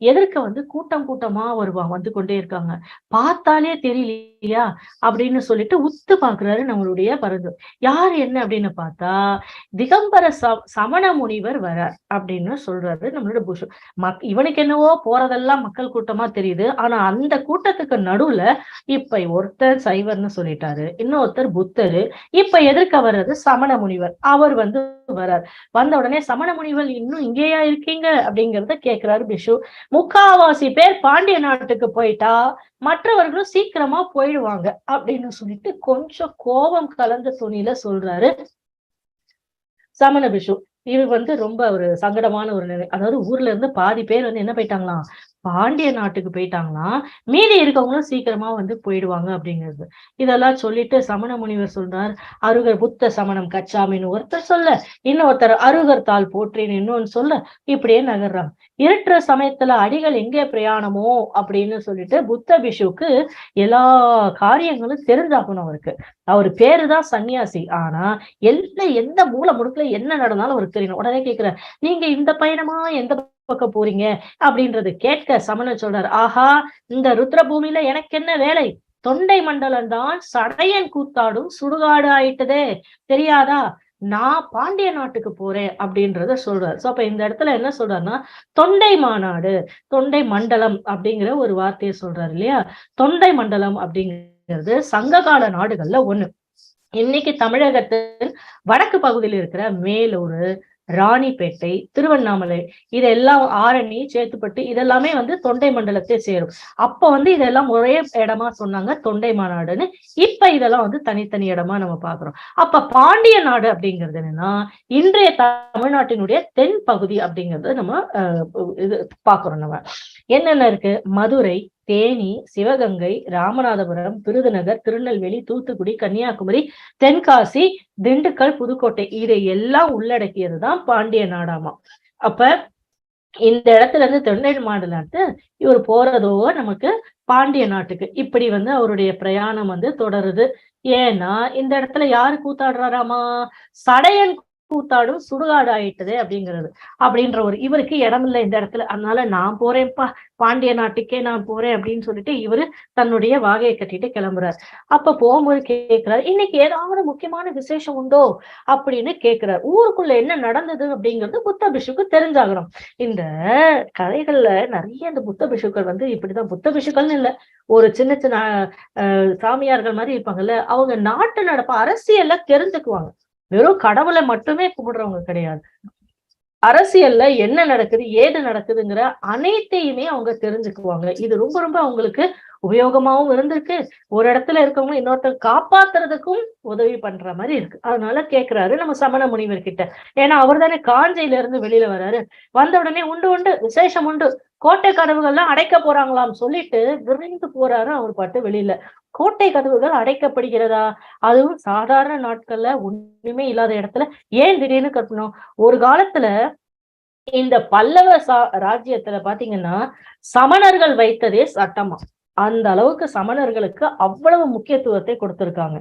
எதிர்க்க வந்து கூட்டம் கூட்டமா வருவாங்க, வந்து கொண்டே இருக்காங்க. பார்த்தாலே தெரியலையா அப்படின்னு சொல்லிட்டு உத்து பாக்குறாரு நம்மளுடைய பரஞ்சோதி. யார் என்ன அப்படின்னு பார்த்தா, திகம்பர சமண முனிவர் வரார் அப்படின்னு சொல்றாரு நம்மளோட புஷு. இவனுக்கு என்னவோ போறதெல்லாம் மக்கள் கூட்டமா தெரியுது. ஆனா அந்த கூட்டத்துக்கு நடுவுல இப்ப ஒருத்தர் சைவர்னு சொல்லிட்டாரு, இன்னொருத்தர் புத்தரு, இப்ப எதிர்க்க வர்றது சமண முனிவர். அவர் வந்து வர்றார். வந்த உடனே சமண முனிவர் இன்னும் இங்கேயா இருக்கீங்க அப்படிங்கறத கேட்கிறாரு பிஷு. முக்காவாசி பேர் பாண்டிய நாட்டுக்கு போயிட்டா மற்றவர்களும் சீக்கிரமா போயிடுவாங்க அப்படின்னு சொல்லிட்டு கொஞ்சம் கோபம் கலந்த துணியில சொல்றாரு சமண பிஷு. இது வந்து ரொம்ப ஒரு சங்கடமான ஒரு நிலை. அதாவது ஊர்ல இருந்து பாதி பேர் வந்து என்ன போயிட்டாங்களாம், பாண்டிய நாட்டுக்கு போயிட்டாங்களாம், மீதி இருக்கவங்களும் சீக்கிரமா வந்து போயிடுவாங்க அப்படிங்கிறது. இதெல்லாம் சொல்லிட்டு சமண முனிவர் சொல்றார், அருகர் புத்த சமணம் கச்சாமின்னு ஒருத்தர் சொல்ல, இன்னொருத்தர் அருகர் தாள் போற்றின்னு இன்னொன்னு சொல்ல, இப்படியே நகர்றாங்க. இருட்டுற சமயத்துல அடிகள் எங்கே பிரயாணமோ அப்படின்னு சொல்லிட்டு புத்த பிஷுக்கு எல்லா காரியங்களும் தெரிஞ்சாகணும் அவருக்கு. அவர் பேருதான் சன்னியாசி. ஆனா எந்த மூல முடுக்குல என்ன நடந்தாலும் அவருக்கு தெரியணும். உடனே கேட்கிற, நீங்க இந்த பயணமா எந்த பக்கம் போறீங்க அப்படின்றது கேட்க சமணன் சொல்றார், ஆஹா, இந்த ருத்ர பூமியில எனக்கு என்ன வேலை? தொண்டை மண்டலம் தான் சடையன் கூத்தாடும் சுடுகாடு ஆயிட்டதே, தெரியாதா? நான் பாண்டிய நாட்டுக்கு போறேன் அப்படின்றத சொல்றாரு. சோ அப்ப இந்த இடத்துல என்ன சொல்றாருன்னா, தொண்டை மாநாடு, தொண்டை மண்டலம் அப்படிங்கிற ஒரு வார்த்தையை சொல்றாரு இல்லையா? தொண்டை மண்டலம் அப்படிங்கிறது சங்ககால நாடுகள்ல ஒண்ணு. இன்னைக்கு தமிழகத்தின் வடக்கு பகுதியில் இருக்கிற மேலூர், ராணிப்பேட்டை, திருவண்ணாமலை, இதெல்லாம் ஆரணி, சேத்துப்பட்டு இதெல்லாமே வந்து தொண்டை மண்டலத்தை சேரும். அப்ப வந்து இதெல்லாம் ஒரே இடமா சொன்னாங்க தொண்டை மாநாடுன்னு. இப்ப இதெல்லாம் வந்து தனித்தனி இடமா நம்ம பாக்குறோம். அப்ப பாண்டிய நாடு அப்படிங்கிறது என்னன்னா, இன்றைய தமிழ்நாட்டினுடைய தென் பகுதி அப்படிங்கிறது நம்ம இது பாக்குறோம். நம்ம என்னென்ன இருக்கு? மதுரை, தேனி, சிவகங்கை, ராமநாதபுரம், விருதுநகர், திருநெல்வேலி, தூத்துக்குடி, கன்னியாகுமரி, தென்காசி, திண்டுக்கல், புதுக்கோட்டை, இதை எல்லாம் உள்ளடக்கியதுதான் பாண்டிய நாடாமா. அப்ப இந்த இடத்துல இருந்து தொண்டை மாநிலத்து இவர் போறதோ நமக்கு பாண்டிய நாட்டுக்கு. இப்படி வந்து அவருடைய பிரயாணம் வந்து தொடருது. ஏன்னா இந்த இடத்துல யாரு கூத்தாடுறாராமா? சடையன் கூத்தாடும் சுடுகாடு ஆயிட்டதே அப்படிங்கிறது. அப்படின்ற ஒரு இவருக்கு இடம் இல்லை இந்த இடத்துல. அதனால நான் போறேன்ப்பா, பாண்டிய நாட்டுக்கே நான் போறேன் அப்படின்னு சொல்லிட்டு இவரு தன்னுடைய வாகையை கட்டிட்டு கிளம்புறாரு. அப்ப போகும்போது கேட்கிறாரு, இன்னைக்கு ஏதாவது முக்கியமான விசேஷம் உண்டோ அப்படின்னு கேட்கிறாரு. ஊருக்குள்ள என்ன நடந்தது அப்படிங்கிறது புத்த பிஷுக்கு தெரிஞ்சாகணும். இந்த கதைகள்ல நிறைய இந்த புத்த பிஷுக்கள் வந்து இப்படிதான், புத்த பிஷுக்கள்னு இல்ல, ஒரு சின்ன சின்ன சாமியார்கள் மாதிரி இருப்பாங்கல்ல, அவங்க நாட்டு நடப்பு அரசியல்ல தெரிஞ்சுக்குவாங்க. வெறும் கடவுளை மட்டுமே கும்பிடுறவங்க கிடையாது. அரசியல்ல என்ன நடக்குது, ஏது நடக்குதுங்கிற அனைத்தையுமே அவங்க தெரிஞ்சுக்குவாங்க. இது ரொம்ப ரொம்ப அவங்களுக்கு உபயோகமாவும் இருந்திருக்கு. ஒரு இடத்துல இருக்கவங்க இன்னொருத்தர் காப்பாத்துறதுக்கும் உதவி பண்ற மாதிரி இருக்கு. அதனால கேட்கிறாரு நம்ம சமண முனிவர் கிட்ட. ஏன்னா அவர் தானே காஞ்சியில இருந்து வெளியில வர்றாரு. வந்த உடனே உண்டு உண்டு விசேஷம் உண்டு, கோட்டை கதவுகள்லாம் அடைக்க போறாங்களாம் சொல்லிட்டு விரைந்து போறாரு அவர் பாட்டு வெளியில. கோட்டை கதவுகள் அடைக்கப்படுகிறதா? அதுவும் சாதாரண நாட்கள்ல ஒண்ணுமே இல்லாத இடத்துல ஏன் திடீர்னு கட்டணும்? ஒரு காலத்துல இந்த பல்லவ ராஜ்யத்துல பாத்தீங்கன்னா சமணர்கள் வைத்ததே சட்டமா. அந்த அளவுக்கு சமணர்களுக்கு அவ்வளவு முக்கியத்துவத்தை கொடுத்திருக்காங்க.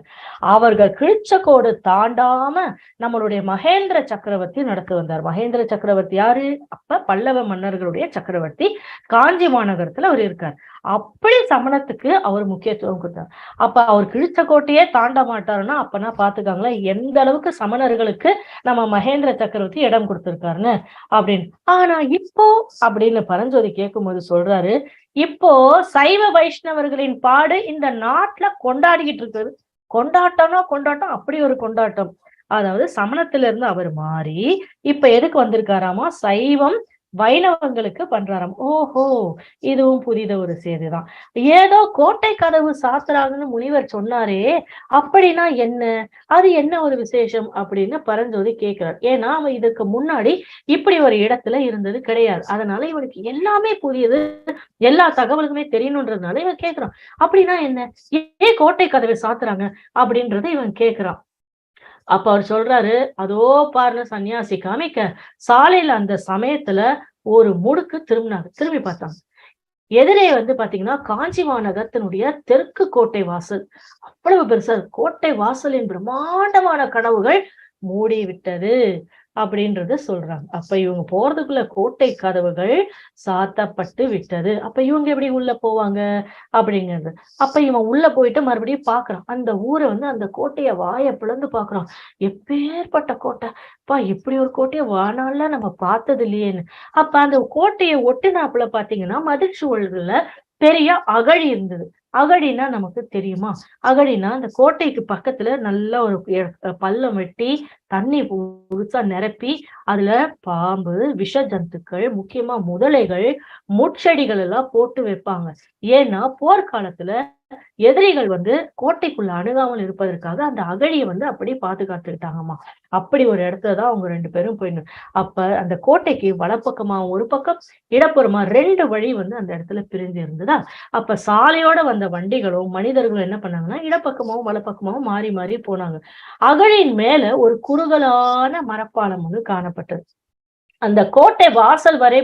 அவர்கள் கிழிச்சக்கோடு தாண்டாம நம்மளுடைய மகேந்திர சக்கரவர்த்தி நடத்தி வந்தார். மகேந்திர சக்கரவர்த்தி யாரு? அப்ப பல்லவ மன்னர்களுடைய சக்கரவர்த்தி. காஞ்சி மாநகரத்துல அவர் இருக்கார். அப்படி சமணத்துக்கு அவர் முக்கியத்துவம் கொடுத்தார். அப்ப அவர் கிழிச்சக்கோட்டையே தாண்ட மாட்டாருன்னா அப்பனா பாத்துக்காங்களேன் எந்த அளவுக்கு சமணர்களுக்கு நம்ம மகேந்திர சக்கரவர்த்தி இடம் கொடுத்திருக்காருன்னு அப்படின்னு. ஆனா இப்போ அப்படின்னு பரஞ்சோதி கேட்கும் போது சொல்றாரு, இப்போ சைவ வைஷ்ணவர்களின் பாடு இந்த நாட்டுல கொண்டாடிக்கிட்டு இருக்குது. கொண்டாட்டம்னா கொண்டாட்டம், அப்படி ஒரு கொண்டாட்டம். அதாவது சமணத்துல இருந்து அவர் மாறி இப்ப எதுக்கு வந்திருக்காராமா? சைவம் வைணவங்களுக்கு பண்றாராம். ஓஹோ! இதுவும் புதித ஒரு செய்திதான். ஏதோ கோட்டை கதவு சாத்துறாங்கன்னு முனிவர் சொன்னாரே, அப்படின்னா என்ன? அது என்ன ஒரு விசேஷம்? அப்படின்னு பரஞ்சோதி கேட்கிறார். ஏன்னா, அவன் இதுக்கு முன்னாடி இப்படி ஒரு இடத்துல இருந்தது கிடையாது. அதனால இவனுக்கு எல்லாமே புரியுது. எல்லா தகவலுமே தெரியணுன்றதுனால இவன் கேட்கிறான். அப்படின்னா என்ன? ஏன் கோட்டை கதவை சாத்துறாங்க? அப்படின்றத இவன் கேட்கிறான். அப்ப அவர் சொல்றாரு, அதோ பாருங்க சன்னியாசி காமிக்க, சாலையில அந்த சமயத்துல ஒரு முடுக்கு திரும்புனாங்க. திரும்பி பார்த்தாங்க. எதிரே பாத்தீங்கன்னா, காஞ்சி மாநகரத்தினுடைய தெற்கு கோட்டை வாசல். அவ்வளவு பெருசா இருக்கு. கோட்டை வாசலின் பிரம்மாண்டமான கனவுகள் மூடிவிட்டது. அப்படின்றத சொல்றாங்க. அப்ப இவங்க போறதுக்குள்ள கோட்டை கதவுகள் சாத்தப்பட்டு விட்டது. அப்ப இவங்க எப்படி உள்ள போவாங்க? அப்படிங்கிறது. அப்ப இவன் உள்ள போயிட்டு மறுபடியும் பார்க்குறான். அந்த ஊர அந்த கோட்டைய வாய பிளந்து பார்க்குறான். எப்பேர்ப்பட்ட கோட்டை! அப்பா இப்படி ஒரு கோட்டைய வாழ்நாள்ல நம்ம பார்த்தது இல்லையேன்னு. அப்ப அந்த கோட்டைய ஒட்டுனாப்புல பார்த்தீங்கன்னா, மதிற்சுவர்கள்ல பெரிய அகழி இருந்தது. அகழின்னா நமக்கு தெரியுமா? அகழின்னா அந்த கோட்டைக்கு பக்கத்துல நல்ல ஒரு பள்ளம் வெட்டி தண்ணி முழுசா நிரப்பி அதுல பாம்பு, விஷ ஜந்துக்கள், முக்கியமா முதலைகள், முட்செடிகள் எல்லாம் போட்டு வைப்பாங்க. ஏன்னா போர்க்காலத்துல எதிரிகள் கோட்டைக்குள்ள அணுகாமல் இருப்பதற்காக அந்த அகழிய அப்படி பாதுகாத்துக்கிட்டாங்கம்மா. அப்படி ஒரு இடத்துலதான் அவங்க 2 பேரும் போயிடணும். அப்ப அந்த கோட்டைக்கு வலப்பக்கமா ஒரு பக்கம், இடப்புறமா 2 வழி அந்த இடத்துல பிரிஞ்சு இருந்ததா. அப்ப சாலையோட வந்த வண்டிகளும் மனிதர்களும் என்ன பண்ணாங்கன்னா, இடப்பக்கமாவும் வலப்பக்கமாவும் மாறி மாறி போனாங்க. அகழியின் மேல ஒரு குறுகலான மரப்பாலம் காணப்பட்டது. அந்த கோட்டை வாசல் வரை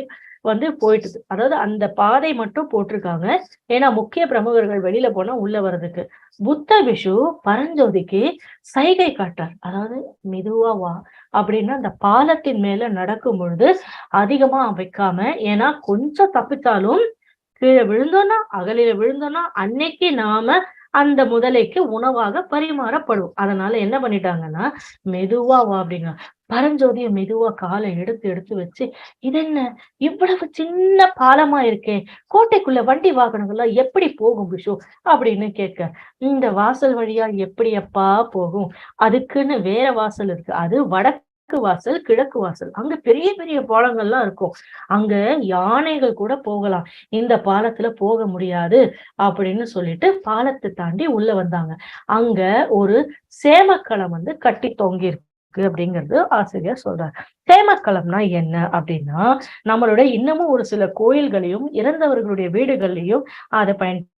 போயிட்டுது. அதாவது அந்த பாதை மட்டும் போட்டிருக்காங்க. ஏன்னா முக்கிய பிரமுகர்கள் வெளியில போனா உள்ள வர்றதுக்கு. புத்த பிக்ஷு பரஞ்சோதிக்கு சைகை காட்டார். அதாவது மெதுவா வா அப்படின்னு அந்த பாலத்தின் மேல நடக்கும் பொழுது அதிகமா வைக்காம, ஏன்னா கொஞ்சம் தப்பித்தாலும் கீழே விழுந்தோம்னா, அகலில விழுந்தோம்னா அன்னைக்கு நாம அந்த முதலைக்கு உணவாக பரிமாறப்படும். அதனால என்ன பண்ணிட்டாங்கன்னா, மெதுவா வா அப்படிங்க. பரஞ்சோதிய மெதுவா காலை எடுத்து எடுத்து வச்சு, இது என்ன இவ்வளவு சின்ன பாலமா இருக்கே, கோட்டைக்குள்ள வண்டி வாகனங்கள்லாம் எப்படி போகும் பிஷு அப்படின்னு கேட்க, இந்த வாசல் வழியா எப்படி அப்பா போகும்? அதுக்குன்னு வேற வாசல் இருக்கு. அது வடக்கு வாசல், கிழக்கு வாசல். அங்க பெரிய பெரிய பாலங்கள்லாம் இருக்கும். அங்க யானைகள் கூட போகலாம். இந்த பாலத்துல போக முடியாது அப்படின்னு சொல்லிட்டு பாலத்தை தாண்டி உள்ள வந்தாங்க. அங்க ஒரு சேமக்களம் கட்டி தொங்கியிருக்கு அப்படிங்கிறது ஆசிரியர் சொல்றார். சேமக்களம்னா என்ன அப்படின்னா, நம்மளுடைய இன்னமும் ஒரு சில கோயில்களையும் இறந்தவர்களுடைய வீடுகள்லயும் அதை பயன்படுத்துவாங்க.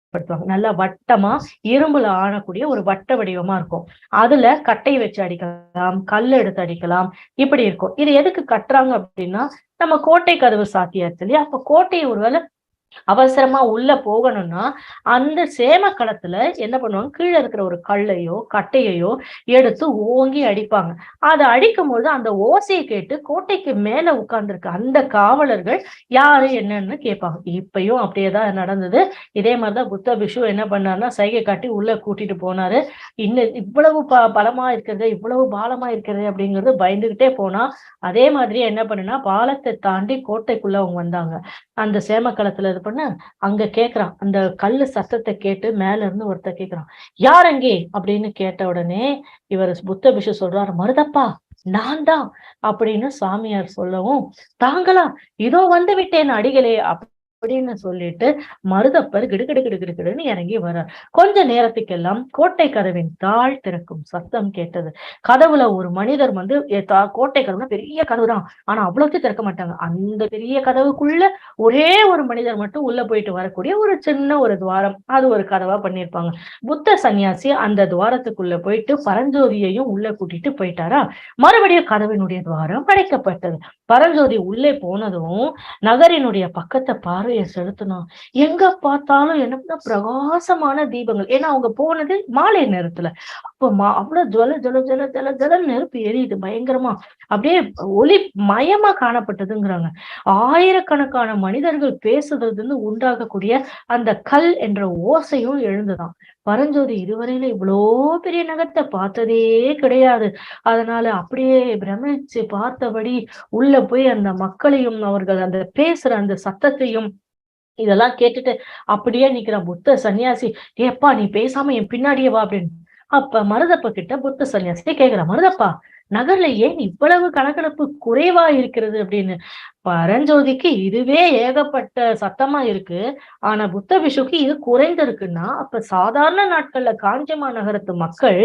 நல்லா வட்டமா இரும்புல ஆனக்கூடிய ஒரு வட்ட வடிவமா இருக்கும். அதுல கட்டை வச்சு அடிக்கலாம், கல் எடுத்து அடிக்கலாம், இப்படி இருக்கும். இது எதுக்கு கட்டுறாங்க அப்படின்னா, நம்ம கோட்டை கதவு சாத்தியாச்சு இல்லையா? அப்ப கோட்டையை ஒருவேளை அவசரமா உள்ள போகணும்னா, அந்த சேமக்களத்துல என்ன பண்ணுவாங்க, கீழ இருக்கிற ஒரு கல்லையோ, கட்டையையோ எடுத்து ஓங்கி அடிப்பாங்க. அத அடிக்கும்போது அந்த ஓசைய கேட்டு கோட்டைக்கு மேல உட்கார்ந்திருக்க அந்த காவலர்கள் யாரு என்னன்னு கேட்பாங்க. இப்பயும் அப்படியேதான் நடந்தது. இதே மாதிரிதான் புத்த பிக்ஷு என்ன பண்ணாருன்னா, சைகை காட்டி உள்ள கூட்டிட்டு போனாரு. இன்னும் இவ்வளவு பலமா இருக்கிறது, இவ்வளவு பாலமா இருக்கிறது அப்படிங்கிறது பயந்துகிட்டே போனா, அதே மாதிரி என்ன பண்ணுனா, பாலத்தை தாண்டி கோட்டைக்குள்ள அவங்க வந்தாங்க. அந்த சேமக்களத்துல இது பண்ண அங்க கேக்குறான். அந்த கல்லு சத்தத்தை கேட்டு மேல இருந்து ஒருத்தர் கேக்குறான், யார் அங்கே அப்படின்னு கேட்ட உடனே இவர் புத்த பிக்ஷு சொல்றாரு, மருதப்பா நான் தான் அப்படின்னு சாமியார் சொல்லவும், தாங்களா இதோ வந்து விட்டேன் அடிகளே அப்படின்னு சொல்லிட்டு மருதப்பர் கிடுகிடு கிடுகிடுன்னு இறங்கி வர்றார். கொஞ்ச நேரத்துக்கெல்லாம் கோட்டை கதவின் தாழ் திறக்கும் சத்தம் கேட்டது. கதவுல ஒரு மனிதர் கோட்டை கதவுனா பெரிய கதவுதான், ஆனா அவ்வளவுக்கு திறக்க மாட்டாங்க. அந்த பெரிய கதவுக்குள்ள ஒரே ஒரு மனிதர் மட்டும் உள்ள போயிட்டு வரக்கூடிய ஒரு சின்ன ஒரு துவாரம், அது ஒரு கதவா பண்ணிருப்பாங்க. புத்த சன்னியாசி அந்த துவாரத்துக்குள்ள போயிட்டு பரஞ்சோதியையும் உள்ள கூட்டிட்டு போயிட்டாரா. மறுபடியும் கதவினுடைய துவாரம் அடைக்கப்பட்டது. பரஞ்சோதி உள்ளே போனதும் நகரினுடைய பக்கத்தை பார்வையை செலுத்தணும். எங்க பார்த்தாலும் என்ன பிரகாசமான தீபங்கள். ஏன்னா அவங்க போனது மாலை நேரத்துல. அப்ப அவ்வளவு ஜல ஜல ஜல ஜல ஜல நெருப்பு எரியுது பயங்கரமா. அப்படியே ஒளி மயமா காணப்பட்டதுங்கிறாங்க. ஆயிரக்கணக்கான மனிதர்கள் பேசுறது உண்டாகக்கூடிய அந்த கல் என்ற ஓசையும் எழுந்துதான். பரஞ்சோதி இதுவரையில இவ்வளோ பெரிய நகரத்தை பார்த்ததே கிடையாது. அதனால அப்படியே பிரமிச்சு பார்த்தபடி உள்ள போய் அந்த மக்களையும் அவர்கள் அந்த பேசுற அந்த சத்தத்தையும் இதெல்லாம் கேட்டுட்டு அப்படியே நிக்கிற புத்த சன்னியாசி, ஏப்பா நீ பேசாம என் பின்னாடியே வா அப்படின்னு. அப்ப மருதப்ப கிட்ட புத்த சன்னியாசி கேக்குற, மருதப்பா, நகர்ல ஏன் இவ்வளவு கணக்கெடுப்பு குறைவா இருக்கிறது அப்படின்னு. பரஞ்சோதிக்கு இதுவே ஏகப்பட்ட சத்தமா இருக்கு. ஆனா புத்த பிஷுக்கு இது குறைந்திருக்குன்னா, அப்ப சாதாரண நாட்கள்ல காஞ்சி மாநகரத்து மக்கள்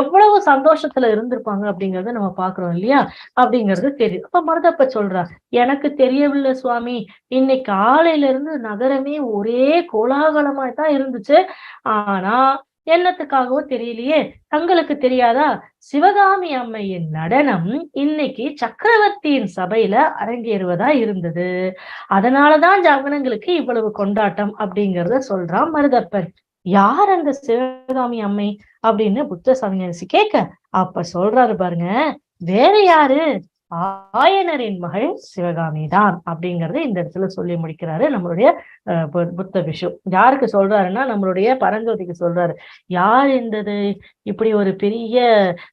எவ்வளவு சந்தோஷத்துல இருந்திருப்பாங்க அப்படிங்கறத நம்ம பாக்குறோம் இல்லையா? அப்படிங்கிறது தெரியும். அப்ப மருதப்ப சொல்றார், எனக்கு தெரியவில்லை சுவாமி. இன்னைக்கு காலையில இருந்து நகரமே ஒரே கோலாகலமா தான் இருந்துச்சு. ஆனா என்னத்துக்காகவோ தெரியலையே, தங்களுக்கு தெரியாதா? சிவகாமி அம்மையின் நடனம் இன்னைக்கு சக்கரவர்த்தியின் சபையில அரங்கேறுவதா இருந்தது. அதனாலதான் ஜனங்களுக்கு இவ்வளவு கொண்டாட்டம் அப்படிங்கறத சொல்றான் மருதப்பன். யார் அந்த சிவகாமி அம்மை அப்படின்னு புத்த சன்னியாசி கேட்க, அப்ப சொல்றாரு பாருங்க, வேற யாரு, ஆயனரின் மகள் சிவகாமி தான் அப்படிங்கறத இந்த இடத்துல சொல்லி முடிக்கிறாரு நம்மளுடைய புத்த பிஷு. யாருக்கு சொல்றாருன்னா நம்மளுடைய பரஞ்சோதிக்கு சொல்றாரு. யார் இருந்தது இப்படி ஒரு பெரிய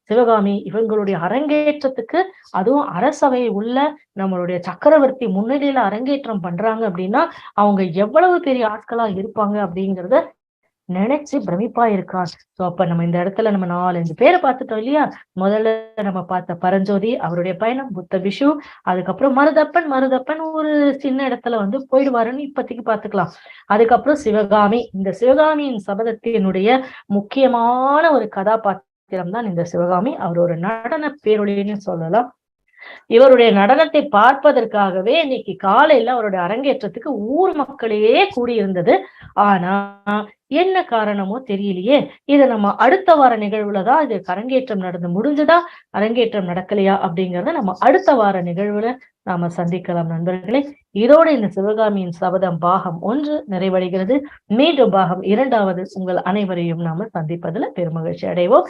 சிவகாமி, இவங்களுடைய அரங்கேற்றத்துக்கு, அதுவும் அரசவை உள்ள நம்மளுடைய சக்கரவர்த்தி முன்னிலையில அரங்கேற்றம் பண்றாங்க அப்படின்னா அவங்க எவ்வளவு பெரிய ஆட்களா இருப்பாங்க அப்படிங்கறத நினைச்சு பிரமிப்பா இருக்கான். சோ அப்ப நம்ம இந்த இடத்துல நம்ம 4-5 பேரை பார்த்துட்டோம் இல்லையா? முதல்ல நம்ம பார்த்த பரஞ்சோதி, அவருடைய பயணம், புத்த பிஷு, அதுக்கப்புறம் மருதப்பன் ஒரு சின்ன இடத்துல போயிடுவாருன்னு இப்பத்திக்கு பாத்துக்கலாம். அதுக்கப்புறம் சிவகாமி, இந்த சிவகாமியின் சபதத்தினுடைய முக்கியமான ஒரு கதாபாத்திரம் தான் இந்த சிவகாமி. அவர் ஒரு நடன பேரொழின்னு சொல்லலாம். இவருடைய நடனத்தை பார்ப்பதற்காகவே இன்னைக்கு காலையில அவருடைய அரங்கேற்றத்துக்கு ஊர் மக்களே கூடியிருந்தது. ஆனா என்ன காரணமோ தெரியலையே. இதை நம்ம அடுத்த வார நிகழ்வுலதான் இது அரங்கேற்றம் நடந்து முடிஞ்சதா, அரங்கேற்றம் நடக்கலையா அப்படிங்கறத நம்ம அடுத்த வார நிகழ்வுல நாம சந்திக்கலாம் நண்பர்களே. இதோட இந்த சிவகாமியின் சபதம் பாகம் 1 நிறைவடைகிறது. மீண்டும் பாகம் 2வது உங்கள் அனைவரையும் நாம சந்திப்பதுல பெருமகிழ்ச்சி அடைவோம்.